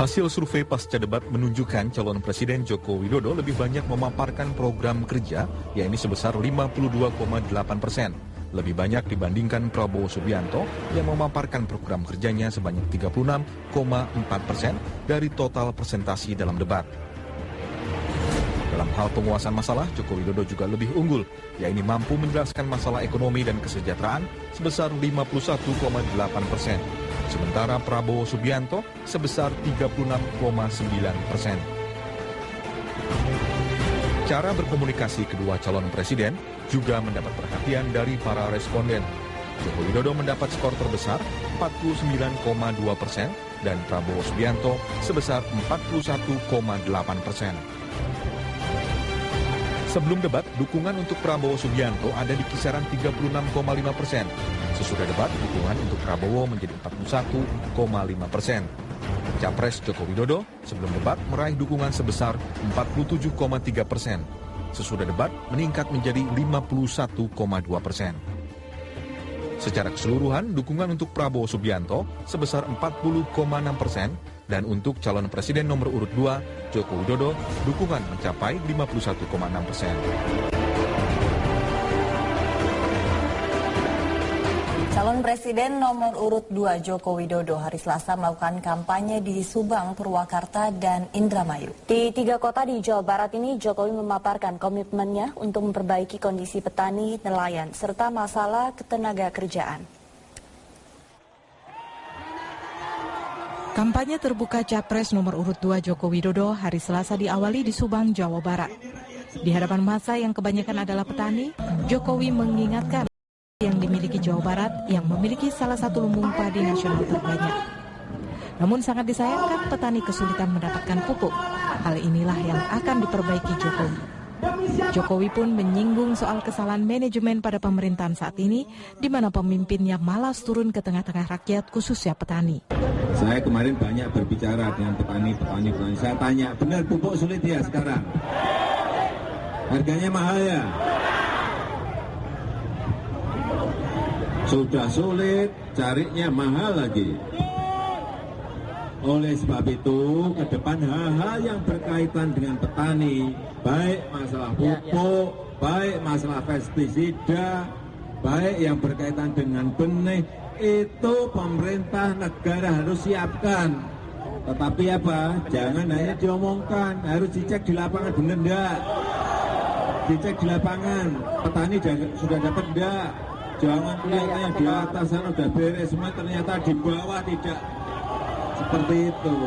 Hasil survei pasca debat menunjukkan calon Presiden Joko Widodo lebih banyak memaparkan program kerja, yakni sebesar 52,8%. Lebih banyak dibandingkan Prabowo Subianto yang memaparkan program kerjanya sebanyak 36,4% dari total presentasi dalam debat. Dalam hal penguasaan masalah, Joko Widodo juga lebih unggul, yakni mampu menjelaskan masalah ekonomi dan kesejahteraan sebesar 51,8%. Sementara Prabowo Subianto sebesar 36,9%. Cara berkomunikasi kedua calon presiden juga mendapat perhatian dari para responden. Joko Widodo mendapat skor terbesar 49,2% dan Prabowo Subianto sebesar 41,8%. Sebelum debat, dukungan untuk Prabowo Subianto ada di kisaran 36,5%. Sesudah debat, dukungan untuk Prabowo menjadi 41,5%. Capres Joko Widodo sebelum debat meraih dukungan sebesar 47,3%. Sesudah debat meningkat menjadi 51,2%. Secara keseluruhan, dukungan untuk Prabowo Subianto sebesar 40,6%. Dan untuk calon presiden nomor urut 2, Joko Widodo, dukungan mencapai 51,6%. Calon Presiden nomor urut 2 Joko Widodo hari Selasa melakukan kampanye di Subang, Purwakarta, dan Indramayu. Di 3 kota di Jawa Barat ini, Jokowi memaparkan komitmennya untuk memperbaiki kondisi petani, nelayan, serta masalah ketenaga kerjaan. Kampanye terbuka Capres nomor urut 2 Joko Widodo hari Selasa diawali di Subang, Jawa Barat. Di hadapan massa yang kebanyakan adalah petani, Jokowi mengingatkan yang dimiliki Jawa Barat yang memiliki salah satu lumbung padi nasional terbanyak. Namun sangat disayangkan petani kesulitan mendapatkan pupuk. Hal inilah yang akan diperbaiki Jokowi. Jokowi pun menyinggung soal kesalahan manajemen pada pemerintahan saat ini, di mana pemimpinnya malas turun ke tengah-tengah rakyat, khususnya petani. Saya kemarin banyak berbicara dengan petani. Saya tanya, benar pupuk sulit ya sekarang? Harganya mahal ya? Sudah sulit, carinya mahal lagi. Oleh sebab itu, ke depan hal-hal yang berkaitan dengan petani, baik masalah pupuk, baik masalah pestisida, baik yang berkaitan dengan benih, itu pemerintah negara harus siapkan. Tetapi apa? Jangan hanya diomongkan, harus dicek di lapangan, benar enggak? Dicek di lapangan, petani sudah dapat enggak? Jangan kelihatannya di atas sana udah beres semua, ternyata di bawah tidak. Seperti itu.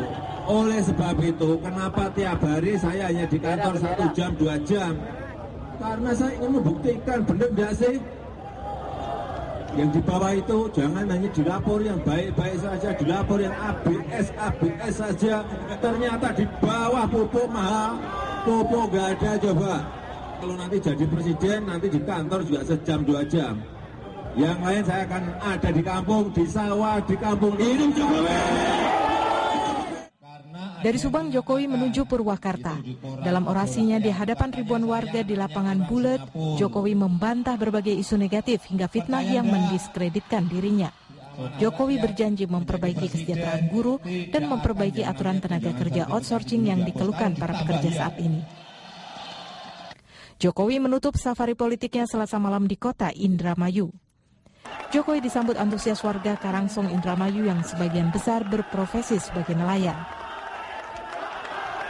Oleh sebab itu, kenapa tiap hari saya hanya di kantor 1 jam, 2 jam? Karena saya ingin membuktikan, benar enggak sih? Yang di bawah itu jangan hanya dilapor yang baik-baik saja, dilapor yang ABS saja. Ternyata di bawah pupuk mahal, pupuk nggak ada coba. Kalau nanti jadi presiden, nanti di kantor juga 1 jam, 2 jam. Yang lain saya akan ada di kampung, di sawah, di kampung. Hidup Jokowi! Dari Subang, Jokowi menuju Purwakarta. Dalam orasinya di hadapan ribuan warga di lapangan Bulet, Jokowi membantah berbagai isu negatif hingga fitnah yang mendiskreditkan dirinya. Jokowi berjanji memperbaiki kesejahteraan guru dan memperbaiki aturan tenaga kerja outsourcing yang dikeluhkan para pekerja saat ini. Jokowi menutup safari politiknya Selasa malam di kota Indramayu. Jokowi disambut antusias warga Karangsong Indramayu yang sebagian besar berprofesi sebagai nelayan.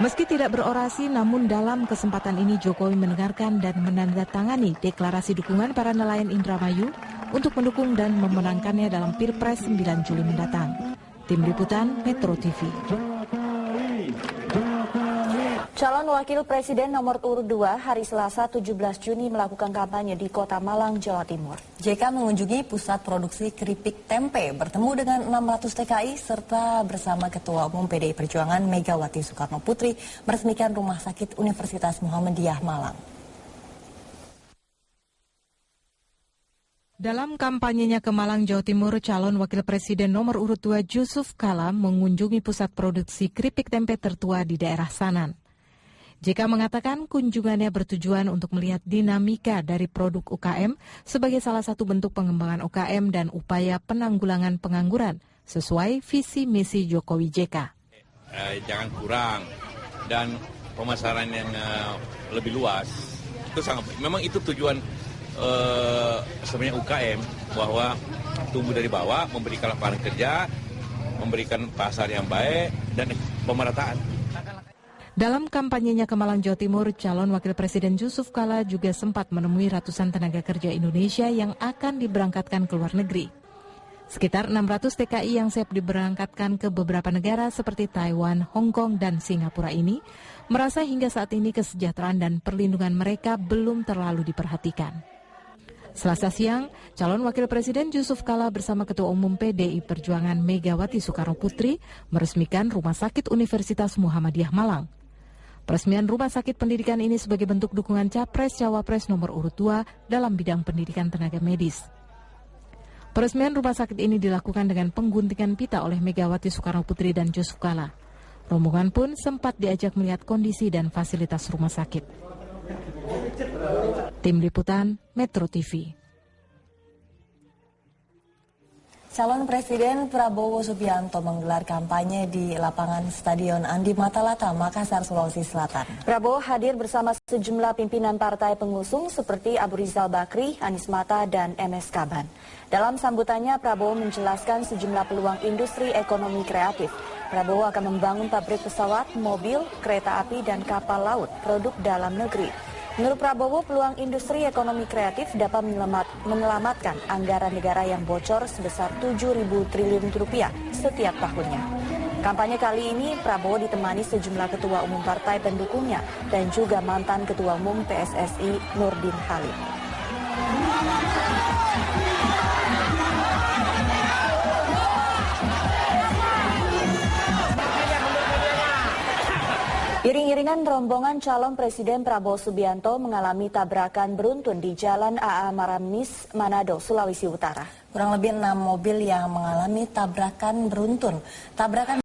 Meski tidak berorasi, namun dalam kesempatan ini Jokowi mendengarkan dan menandatangani deklarasi dukungan para nelayan Indramayu untuk mendukung dan memenangkannya dalam Pilpres 9 Juli mendatang. Tim Liputan Metro TV. Calon Wakil Presiden nomor urut 2 hari Selasa 17 Juni melakukan kampanye di Kota Malang, Jawa Timur. JK mengunjungi pusat produksi keripik tempe, bertemu dengan 600 TKI, serta bersama Ketua Umum PDI Perjuangan Megawati Soekarno Putri meresmikan Rumah Sakit Universitas Muhammadiyah Malang. Dalam kampanyenya ke Malang, Jawa Timur, calon Wakil Presiden nomor urut 2 Yusuf Kala mengunjungi pusat produksi keripik tempe tertua di daerah Sanan. JK mengatakan kunjungannya bertujuan untuk melihat dinamika dari produk UKM sebagai salah satu bentuk pengembangan UKM dan upaya penanggulangan pengangguran sesuai visi misi Jokowi JK. jangan kurang, dan pemasaran yang lebih luas. Itu sangat, memang itu tujuan sebenarnya UKM, bahwa tumbuh dari bawah, memberikan lapangan kerja, memberikan pasar yang baik, dan pemerataan. Dalam kampanyenya ke Malang, Jawa Timur, calon Wakil Presiden Yusuf Kala juga sempat menemui ratusan tenaga kerja Indonesia yang akan diberangkatkan ke luar negeri. Sekitar 600 TKI yang siap diberangkatkan ke beberapa negara seperti Taiwan, Hong Kong, dan Singapura ini merasa hingga saat ini kesejahteraan dan perlindungan mereka belum terlalu diperhatikan. Selasa siang, calon Wakil Presiden Yusuf Kala bersama Ketua Umum PDI Perjuangan Megawati Soekarno Putri meresmikan Rumah Sakit Universitas Muhammadiyah Malang. Peresmian Rumah Sakit Pendidikan ini sebagai bentuk dukungan Capres-Cawapres nomor urut 2 dalam bidang pendidikan tenaga medis. Peresmian rumah sakit ini dilakukan dengan pengguntingan pita oleh Megawati Soekarno Putri dan Yusuf Kala. Rombongan pun sempat diajak melihat kondisi dan fasilitas rumah sakit. Tim Liputan Metro TV. Calon Presiden Prabowo Subianto menggelar kampanye di lapangan Stadion Andi Matalata, Makassar, Sulawesi Selatan. Prabowo hadir bersama sejumlah pimpinan partai pengusung seperti Abu Rizal Bakri, Anies Mata, dan MS Kaban. Dalam sambutannya, Prabowo menjelaskan sejumlah peluang industri ekonomi kreatif. Prabowo akan membangun pabrik pesawat, mobil, kereta api, dan kapal laut produk dalam negeri. Menurut Prabowo, peluang industri ekonomi kreatif dapat menyelamatkan anggaran negara yang bocor sebesar 7.000 triliun rupiah setiap tahunnya. Kampanye kali ini Prabowo ditemani sejumlah ketua umum partai pendukungnya dan juga mantan ketua umum PSSI Nurdin Halid. Iring-iringan rombongan calon Presiden Prabowo Subianto mengalami tabrakan beruntun di Jalan AA Maramis, Manado, Sulawesi Utara. Kurang lebih 6 mobil yang mengalami tabrakan beruntun. Tabrakan